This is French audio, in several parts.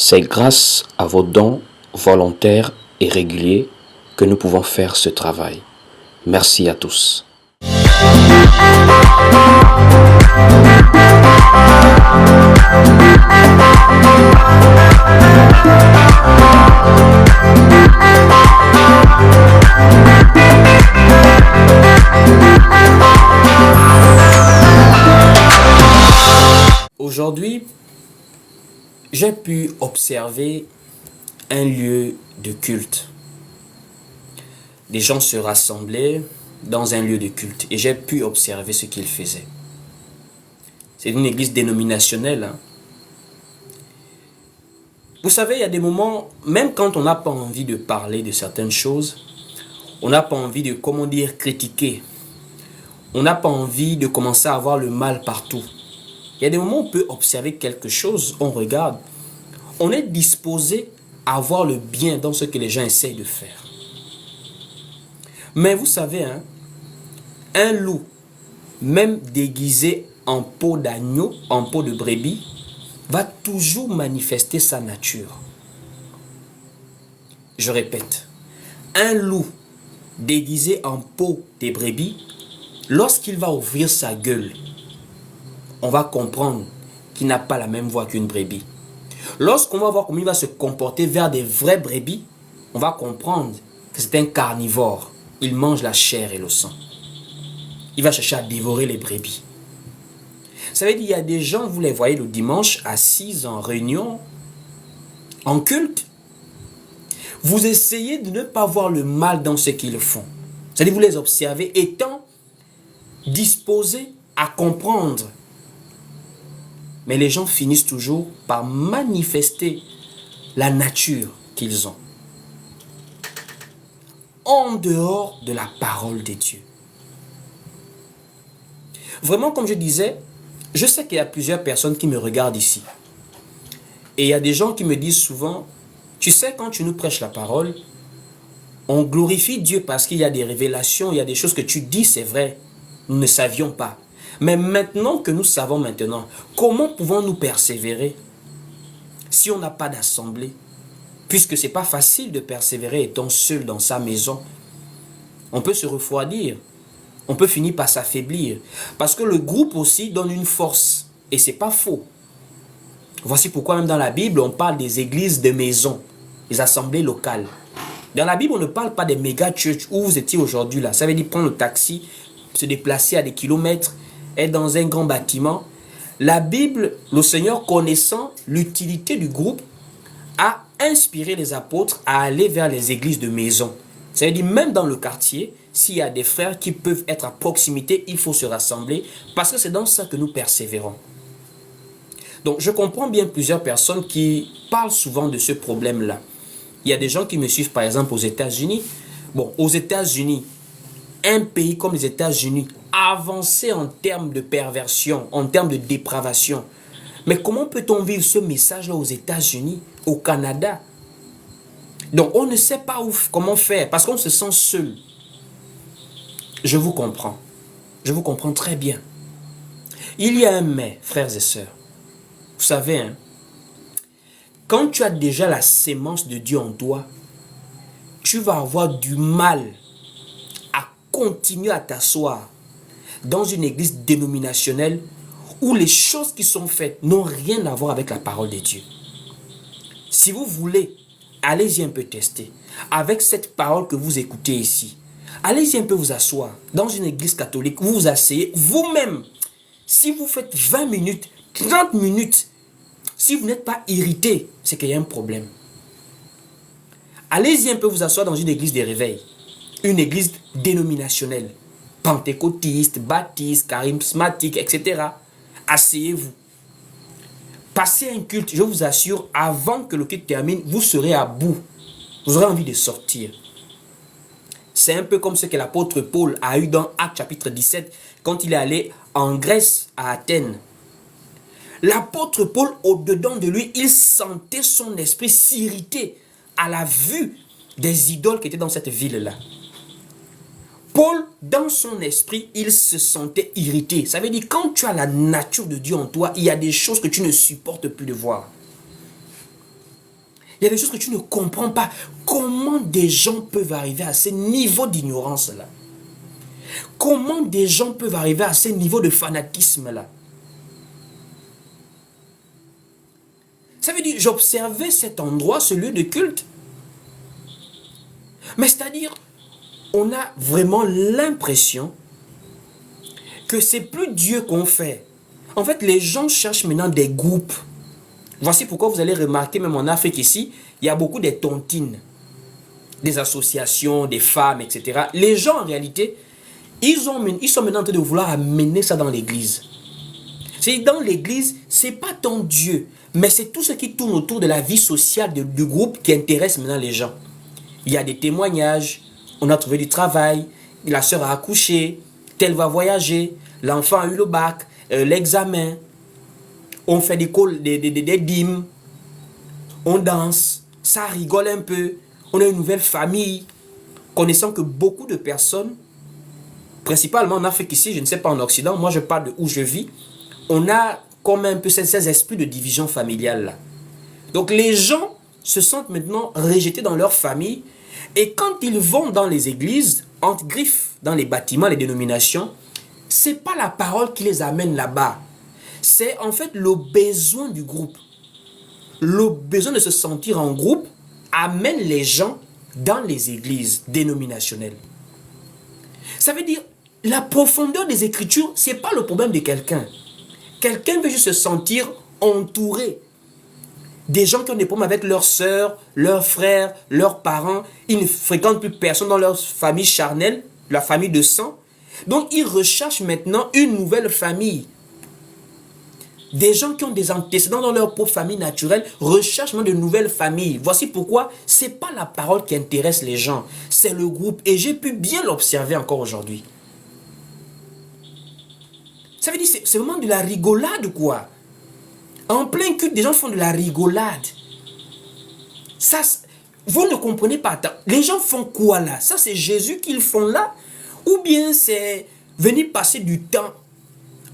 C'est grâce à vos dons volontaires et réguliers que nous pouvons faire ce travail. Merci à tous. Aujourd'hui, j'ai pu observer un lieu de culte. Des gens se rassemblaient dans un lieu de culte et j'ai pu observer ce qu'ils faisaient. C'est une église dénominationnelle. Vous savez, il y a des moments, même quand on n'a pas envie de parler de certaines choses, on n'a pas envie de, critiquer. On n'a pas envie de commencer à avoir le mal partout. Il y a des moments où on peut observer quelque chose, on regarde. On est disposé à voir le bien dans ce que les gens essayent de faire. Mais vous savez, un loup, même déguisé en peau d'agneau, en peau de brebis, va toujours manifester sa nature. Je répète, un loup déguisé en peau de brebis, lorsqu'il va ouvrir sa gueule, on va comprendre qu'il n'a pas la même voix qu'une brebis. Lorsqu'on va voir comment il va se comporter vers des vraies brebis, on va comprendre que c'est un carnivore. Il mange la chair et le sang. Il va chercher à dévorer les brebis. Ça veut dire qu'il y a des gens, vous les voyez le dimanche, assis en réunion, en culte. Vous essayez de ne pas voir le mal dans ce qu'ils font. C'est-à-dire vous les observez étant disposés à comprendre. Mais les gens finissent toujours par manifester la nature qu'ils ont. En dehors de la parole de Dieu. Vraiment, comme je disais, je sais qu'il y a plusieurs personnes qui me regardent ici. Et il y a des gens qui me disent souvent, tu sais, quand tu nous prêches la parole, on glorifie Dieu parce qu'il y a des révélations, il y a des choses que tu dis, c'est vrai, nous ne savions pas. Mais maintenant que nous savons maintenant, comment pouvons-nous persévérer si on n'a pas d'assemblée? Puisque ce n'est pas facile de persévérer étant seul dans sa maison. On peut se refroidir. On peut finir par s'affaiblir. Parce que le groupe aussi donne une force. Et ce n'est pas faux. Voici pourquoi même dans la Bible, on parle des églises de maison, les assemblées locales. Dans la Bible, on ne parle pas des méga church où vous étiez aujourd'hui là. Ça veut dire prendre le taxi, se déplacer à des kilomètres, être dans un grand bâtiment. La Bible, le Seigneur connaissant l'utilité du groupe, a inspiré les apôtres à aller vers les églises de maison. Ça veut dire même dans le quartier, s'il y a des frères qui peuvent être à proximité, il faut se rassembler parce que c'est dans ça que nous persévérons. Donc je comprends bien plusieurs personnes qui parlent souvent de ce problème-là. Il y a des gens qui me suivent par exemple aux États-Unis. Bon, aux États-Unis, un pays comme les États-Unis, avancé en termes de perversion, en termes de dépravation. Mais comment peut-on vivre ce message-là aux États-Unis, au Canada? Donc on ne sait pas comment faire parce qu'on se sent seul. Je vous comprends. Je vous comprends très bien. Il y a un mais, frères et sœurs. Vous savez, quand tu as déjà la sémence de Dieu en toi, tu vas avoir du mal à continuer à t'asseoir dans une église dénominationnelle où les choses qui sont faites n'ont rien à voir avec la parole de Dieu. Si vous voulez, allez-y un peu tester. Avec cette parole que vous écoutez ici, allez-y un peu vous asseoir dans une église catholique, vous vous asseyez vous-même. Si vous faites 20 minutes, 30 minutes, si vous n'êtes pas irrité, c'est qu'il y a un problème. Allez-y un peu vous asseoir dans une église de réveil, une église dénominationnelle, pentecôtiste, baptiste, charismatique, etc. Asseyez-vous. Passez un culte, je vous assure, avant que le culte termine, vous serez à bout. Vous aurez envie de sortir. C'est un peu comme ce que l'apôtre Paul a eu dans Actes chapitre 17, quand il est allé en Grèce, à Athènes. L'apôtre Paul, au-dedans de lui, il sentait son esprit s'irriter à la vue des idoles qui étaient dans cette ville-là. Paul, dans son esprit, il se sentait irrité. Ça veut dire, quand tu as la nature de Dieu en toi, il y a des choses que tu ne supportes plus de voir. Il y a des choses que tu ne comprends pas. Comment des gens peuvent arriver à ce niveau d'ignorance-là? Comment des gens peuvent arriver à ce niveau de fanatisme-là? Ça veut dire, j'observais cet endroit, ce lieu de culte. Mais c'est-à-dire, on a vraiment l'impression que c'est plus Dieu qu'on fait. En fait, les gens cherchent maintenant des groupes. Voici pourquoi vous allez remarquer, même en Afrique ici, il y a beaucoup de tontines, des associations, des femmes, etc. Les gens, en réalité, ils sont maintenant en train de vouloir amener ça dans l'église. C'est dans l'église, c'est pas tant Dieu, mais c'est tout ce qui tourne autour de la vie sociale du groupe qui intéresse maintenant les gens. Il y a des témoignages, on a trouvé du travail, la sœur a accouché, tel va voyager, l'enfant a eu le bac, l'examen, on fait des dîmes, on danse, ça rigole un peu, on a une nouvelle famille, connaissant que beaucoup de personnes, principalement en Afrique ici, je ne sais pas en Occident, moi je parle de où je vis, on a comme un peu ces esprits de division familiale là. Donc les gens se sentent maintenant rejetés dans leur famille et quand ils vont dans les églises, entre griffes, dans les bâtiments, les dénominations, c'est pas la parole qui les amène là-bas. C'est en fait le besoin du groupe. Le besoin de se sentir en groupe amène les gens dans les églises dénominationnelles. Ça veut dire, la profondeur des Écritures, ce n'est pas le problème de quelqu'un. Quelqu'un veut juste se sentir entouré. Des gens qui ont des problèmes avec leurs sœurs, leurs frères, leurs parents. Ils ne fréquentent plus personne dans leur famille charnelle, la famille de sang. Donc, ils recherchent maintenant une nouvelle famille. Des gens qui ont des antécédents dans leur propre famille naturelle recherchent de nouvelles familles. Voici pourquoi ce n'est pas la parole qui intéresse les gens, c'est le groupe. Et j'ai pu bien l'observer encore aujourd'hui. Ça veut dire que c'est vraiment de la rigolade, quoi. En plein culte, des gens font de la rigolade. Ça, vous ne comprenez pas. Les gens font quoi là? Ça, c'est Jésus qu'ils font là? Ou bien c'est venir passer du temps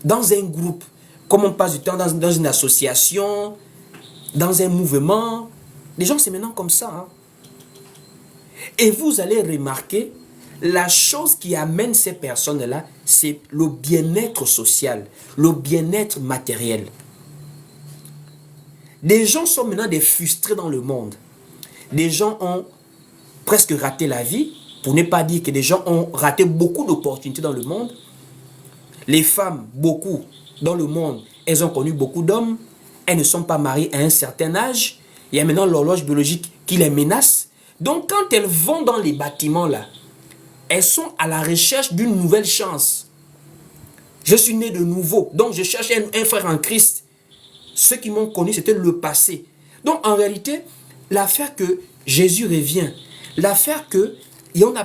dans un groupe? Comme on passe du temps dans une association, dans un mouvement. Les gens, c'est maintenant comme ça. Hein? Et vous allez remarquer, la chose qui amène ces personnes-là, c'est le bien-être social, le bien-être matériel. Des gens sont maintenant des frustrés dans le monde. Des gens ont presque raté la vie, pour ne pas dire que des gens ont raté beaucoup d'opportunités dans le monde. Les femmes, beaucoup dans le monde, elles ont connu beaucoup d'hommes. Elles ne sont pas mariées à un certain âge. Il y a maintenant l'horloge biologique qui les menace. Donc quand elles vont dans les bâtiments là, elles sont à la recherche d'une nouvelle chance. Je suis né de nouveau, donc je cherche un frère en Christ. Ceux qui m'ont connu, c'était le passé. Donc en réalité, l'affaire que Jésus revient, l'affaire que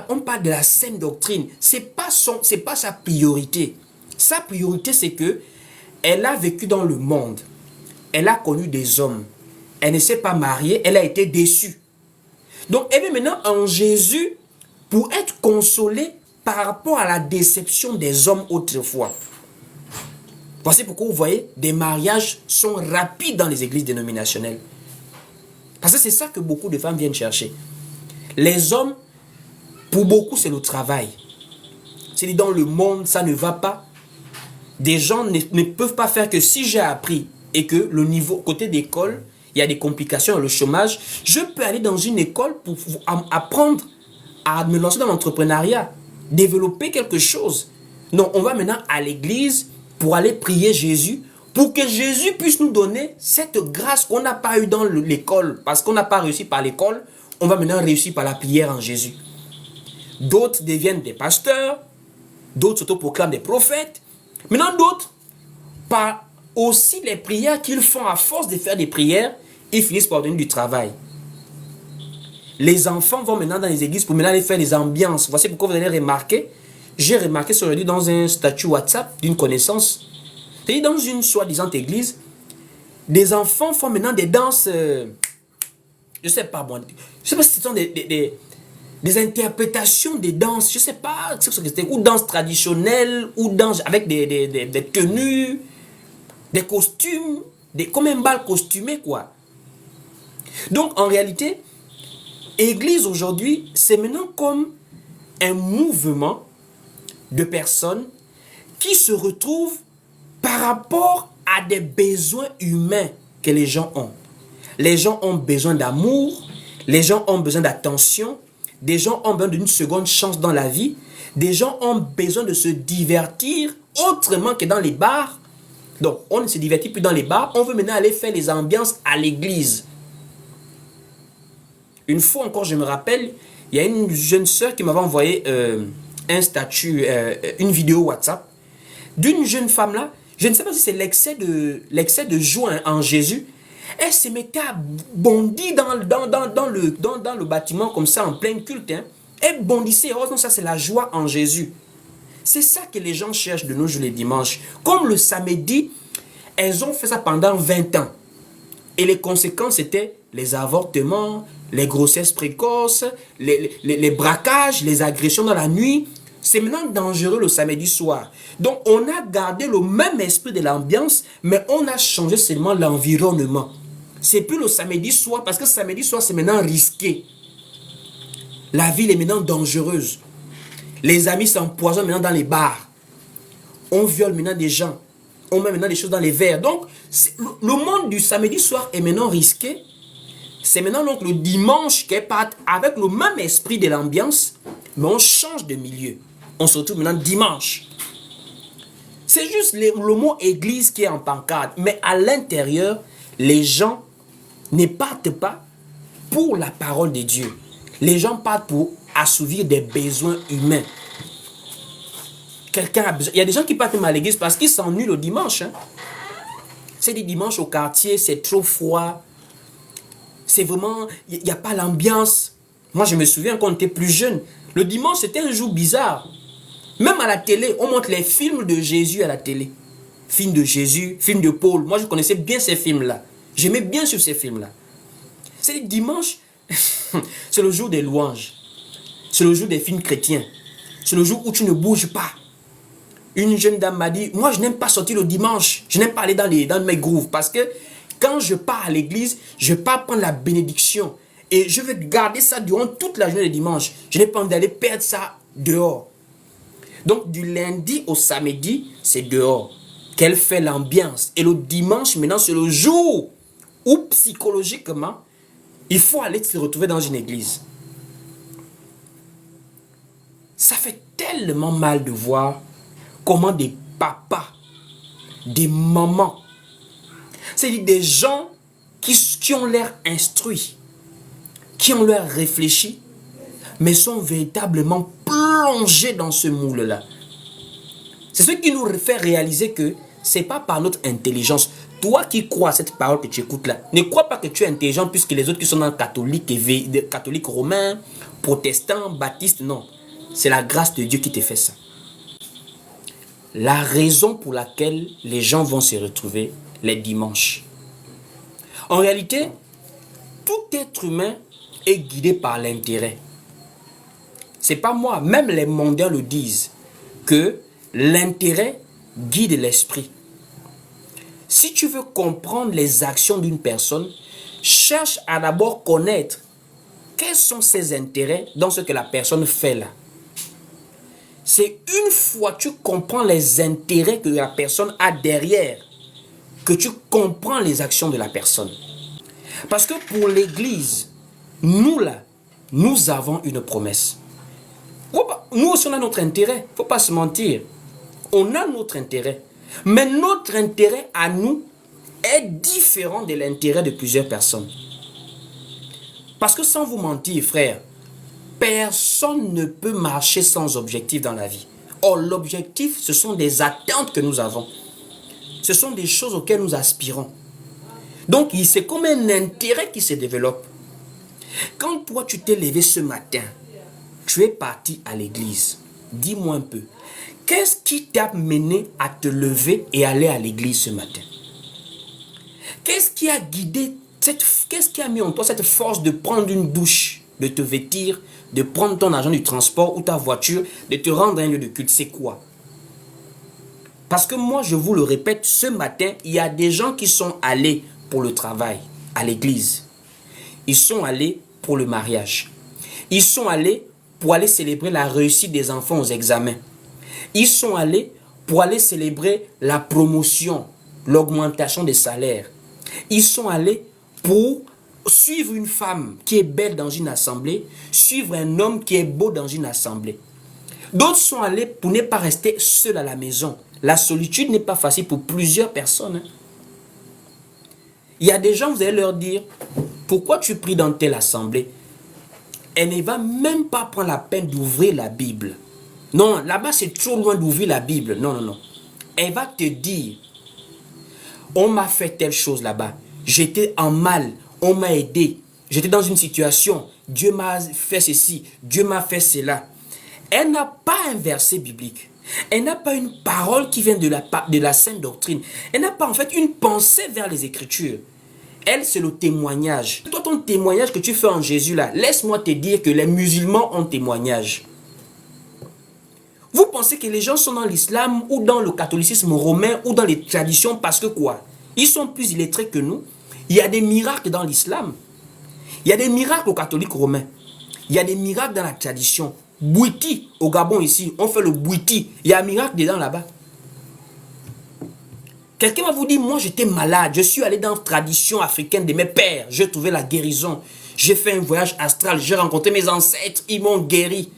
on parle de la saine doctrine, c'est pas sa priorité. Sa priorité, c'est que elle a vécu dans le monde, elle a connu des hommes, elle ne s'est pas mariée, elle a été déçue. Donc elle est maintenant en Jésus pour être consolée par rapport à la déception des hommes autrefois. Voici pourquoi vous voyez, des mariages sont rapides dans les églises dénominationnelles. Parce que c'est ça que beaucoup de femmes viennent chercher. Les hommes, pour beaucoup, c'est le travail. C'est dans le monde, ça ne va pas. Des gens ne peuvent pas faire que si j'ai appris et que le niveau, côté d'école, il y a des complications, le chômage, je peux aller dans une école pour apprendre à me lancer dans l'entrepreneuriat, développer quelque chose. Non, on va maintenant à l'église pour aller prier Jésus, pour que Jésus puisse nous donner cette grâce qu'on n'a pas eue dans l'école. Parce qu'on n'a pas réussi par l'école, on va maintenant réussir par la prière en Jésus. D'autres deviennent des pasteurs, d'autres s'autoproclament des prophètes. Maintenant d'autres, par aussi les prières qu'ils font, à force de faire des prières, ils finissent par donner du travail. Les enfants vont maintenant dans les églises pour maintenant aller faire les ambiances. Voici pourquoi vous allez remarquer, j'ai remarqué ça aujourd'hui dans un statut WhatsApp d'une connaissance. C'est-à-dire dans une soi-disant église, des enfants font maintenant des danses, je ne sais pas, bon, je sais pas si ce sont des interprétations des danses, je ne sais pas, ou danse traditionnelle, ou danse avec des tenues, des costumes, comme un bal costumé, quoi. Donc en réalité, Église aujourd'hui, c'est maintenant comme un mouvement de personnes qui se retrouvent par rapport à des besoins humains que les gens ont. Les gens ont besoin d'amour, les gens ont besoin d'attention, des gens ont besoin d'une seconde chance dans la vie, des gens ont besoin de se divertir autrement que dans les bars. Donc, on ne se divertit plus dans les bars, on veut maintenant aller faire les ambiances à l'église. Une fois encore, je me rappelle, il y a une jeune sœur qui m'avait envoyé un statut, une vidéo WhatsApp d'une jeune femme là. Je ne sais pas si c'est l'excès de joie en Jésus. Elle se mettait à bondir dans le bâtiment comme ça en plein culte. Hein. Elle bondissait. Heureusement, ça c'est la joie en Jésus. C'est ça que les gens cherchent de nos jours les dimanches. Comme le samedi, elles ont fait ça pendant 20 ans. Et les conséquences étaient les avortements, les grossesses précoces, les braquages, les agressions dans la nuit. C'est maintenant dangereux le samedi soir. Donc on a gardé le même esprit de l'ambiance, mais on a changé seulement l'environnement. C'est plus le samedi soir, parce que samedi soir c'est maintenant risqué. La ville est maintenant dangereuse. Les amis s'empoisonnent maintenant dans les bars. On viole maintenant des gens. On met maintenant des choses dans les verres. Donc, le monde du samedi soir est maintenant risqué. C'est maintenant donc le dimanche qu'elle part avec le même esprit de l'ambiance, mais on change de milieu. On se retrouve maintenant dimanche. C'est juste le mot église qui est en pancarte. Mais à l'intérieur, les gens ne partent pas pour la parole de Dieu. Les gens partent pour assouvir des besoins humains. Quelqu'un a besoin. Il y a des gens qui partent même à l'église parce qu'ils s'ennuient le dimanche. Hein. C'est des dimanches au quartier, c'est trop froid. C'est vraiment, il n'y a pas l'ambiance. Moi, je me souviens quand on était plus jeune. Le dimanche, c'était un jour bizarre. Même à la télé, on montre les films de Jésus à la télé. Films de Jésus, films de Paul. Moi, je connaissais bien ces films-là. J'aimais bien sur ces films-là. C'est le dimanche, c'est le jour des louanges. C'est le jour des films chrétiens. C'est le jour où tu ne bouges pas. Une jeune dame m'a dit, moi je n'aime pas sortir le dimanche. Je n'aime pas aller dans mes grooves. Parce que quand je pars à l'église, je pars prendre la bénédiction. Et je veux garder ça durant toute la journée de dimanche. Je n'ai pas envie d'aller perdre ça dehors. Donc du lundi au samedi, c'est dehors qu'elle fait l'ambiance. Et le dimanche, maintenant, c'est le jour où psychologiquement, il faut aller se retrouver dans une église. Ça fait tellement mal de voir comment des papas, des mamans, c'est-à-dire des gens qui ont l'air instruits, qui ont l'air réfléchis, mais sont véritablement plongés dans ce moule-là. C'est ce qui nous fait réaliser que ce n'est pas par notre intelligence. Toi qui crois à cette parole que tu écoutes là, ne crois pas que tu es intelligent puisque les autres qui sont dans le catholique romain, protestant, baptiste, non. C'est la grâce de Dieu qui te fait ça. La raison pour laquelle les gens vont se retrouver les dimanches. En réalité, tout être humain est guidé par l'intérêt. C'est pas moi, même les mondains le disent, que l'intérêt guide l'esprit. Si tu veux comprendre les actions d'une personne, cherche à d'abord connaître quels sont ses intérêts dans ce que la personne fait là. C'est une fois que tu comprends les intérêts que la personne a derrière que tu comprends les actions de la personne. Parce que pour l'église, nous là, nous avons une promesse. Nous aussi on a notre intérêt, il ne faut pas se mentir. On a notre intérêt. Mais notre intérêt à nous est différent de l'intérêt de plusieurs personnes. Parce que sans vous mentir, frère, personne ne peut marcher sans objectif dans la vie. Or, l'objectif, ce sont des attentes que nous avons. Ce sont des choses auxquelles nous aspirons. Donc, c'est comme un intérêt qui se développe. Quand toi, tu t'es levé ce matin, tu es parti à l'église. Dis-moi un peu, qu'est-ce qui t'a mené à te lever et aller à l'église ce matin? Qu'est-ce qui a guidé, qu'est-ce qui a mis en toi cette force de prendre une douche, de te vêtir, de prendre ton argent du transport ou ta voiture, de te rendre à un lieu de culte? C'est quoi? Parce que moi, je vous le répète, ce matin, il y a des gens qui sont allés pour le travail à l'église. Ils sont allés pour le mariage. Ils sont allés pour aller célébrer la réussite des enfants aux examens. Ils sont allés pour aller célébrer la promotion, l'augmentation des salaires. Ils sont allés pour suivre une femme qui est belle dans une assemblée, suivre un homme qui est beau dans une assemblée. D'autres sont allés pour ne pas rester seuls à la maison. La solitude n'est pas facile pour plusieurs personnes. Il y a des gens, vous allez leur dire, pourquoi tu pries dans telle assemblée? Elle ne va même pas prendre la peine d'ouvrir la Bible. Non, là-bas c'est trop loin d'ouvrir la Bible. Non, non, non. Elle va te dire, on m'a fait telle chose là-bas. J'étais en mal, on m'a aidé. J'étais dans une situation, Dieu m'a fait ceci, Dieu m'a fait cela. Elle n'a pas un verset biblique. Elle n'a pas une parole qui vient de la sainte doctrine. Elle n'a pas en fait une pensée vers les Écritures. Elle, c'est le témoignage. Toi, ton témoignage que tu fais en Jésus là, laisse-moi te dire que les musulmans ont témoignage. Vous pensez que les gens sont dans l'islam ou dans le catholicisme romain ou dans les traditions parce que quoi? Ils sont plus illettrés que nous. Il y a des miracles dans l'islam. Il y a des miracles aux catholiques romains. Il y a des miracles dans la tradition. Bouiti, au Gabon ici, on fait le bouiti. Il y a un miracle dedans là-bas. Quelqu'un va vous dire, moi j'étais malade, je suis allé dans la tradition africaine de mes pères, j'ai trouvé la guérison. J'ai fait un voyage astral, j'ai rencontré mes ancêtres, ils m'ont guéri.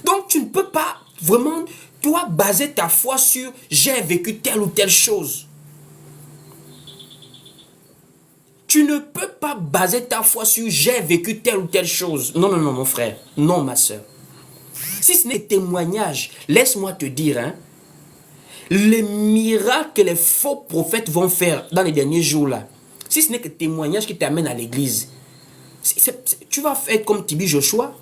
Donc tu ne peux pas vraiment, toi, baser ta foi sur j'ai vécu telle ou telle chose. Tu ne peux pas baser ta foi sur j'ai vécu telle ou telle chose. Non, non, non, mon frère. Non, ma soeur. Si ce n'est témoignage, laisse-moi te dire, hein, les miracles que les faux prophètes vont faire dans les derniers jours là, si ce n'est que témoignage qui t'amène à l'église, tu vas faire comme Tibi Joshua.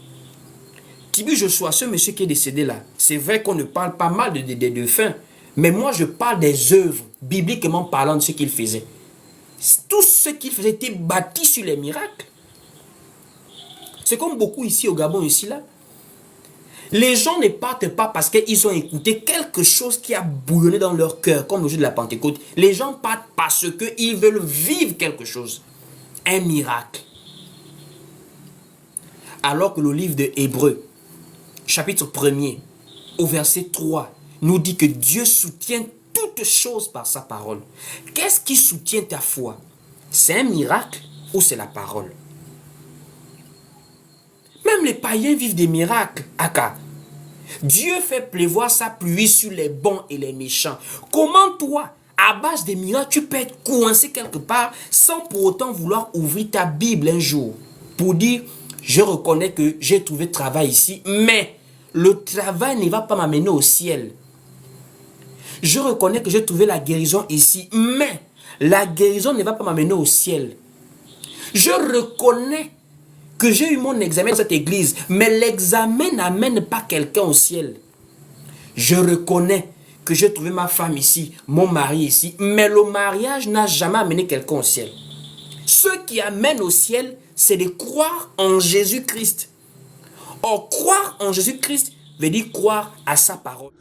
Tibi Joshua, ce monsieur qui est décédé là, c'est vrai qu'on ne parle pas mal de fin, mais moi je parle des œuvres, bibliquement parlant de ce qu'il faisait. Tout ce qu'il faisait était bâti sur les miracles. C'est comme beaucoup ici au Gabon, ici là. Les gens ne partent pas parce qu'ils ont écouté quelque chose qui a bouillonné dans leur cœur, comme le jour de la Pentecôte. Les gens partent parce qu'ils veulent vivre quelque chose. Un miracle. Alors que le livre de Hébreux, chapitre 1er, au verset 3, nous dit que Dieu soutient toutes choses par sa parole. Qu'est-ce qui soutient ta foi? C'est un miracle ou c'est la parole? Même les païens vivent des miracles. Aka. Dieu fait pleuvoir sa pluie sur les bons et les méchants. Comment toi, à base des miracles, tu peux être coincé quelque part sans pour autant vouloir ouvrir ta Bible un jour pour dire, je reconnais que j'ai trouvé travail ici, mais le travail ne va pas m'amener au ciel. Je reconnais que j'ai trouvé la guérison ici, mais la guérison ne va pas m'amener au ciel. Je reconnais que j'ai eu mon examen dans cette église, mais l'examen n'amène pas quelqu'un au ciel. Je reconnais que j'ai trouvé ma femme ici, mon mari ici, mais le mariage n'a jamais amené quelqu'un au ciel. Ce qui amène au ciel, c'est de croire en Jésus-Christ. Or, croire en Jésus-Christ veut dire croire à sa parole.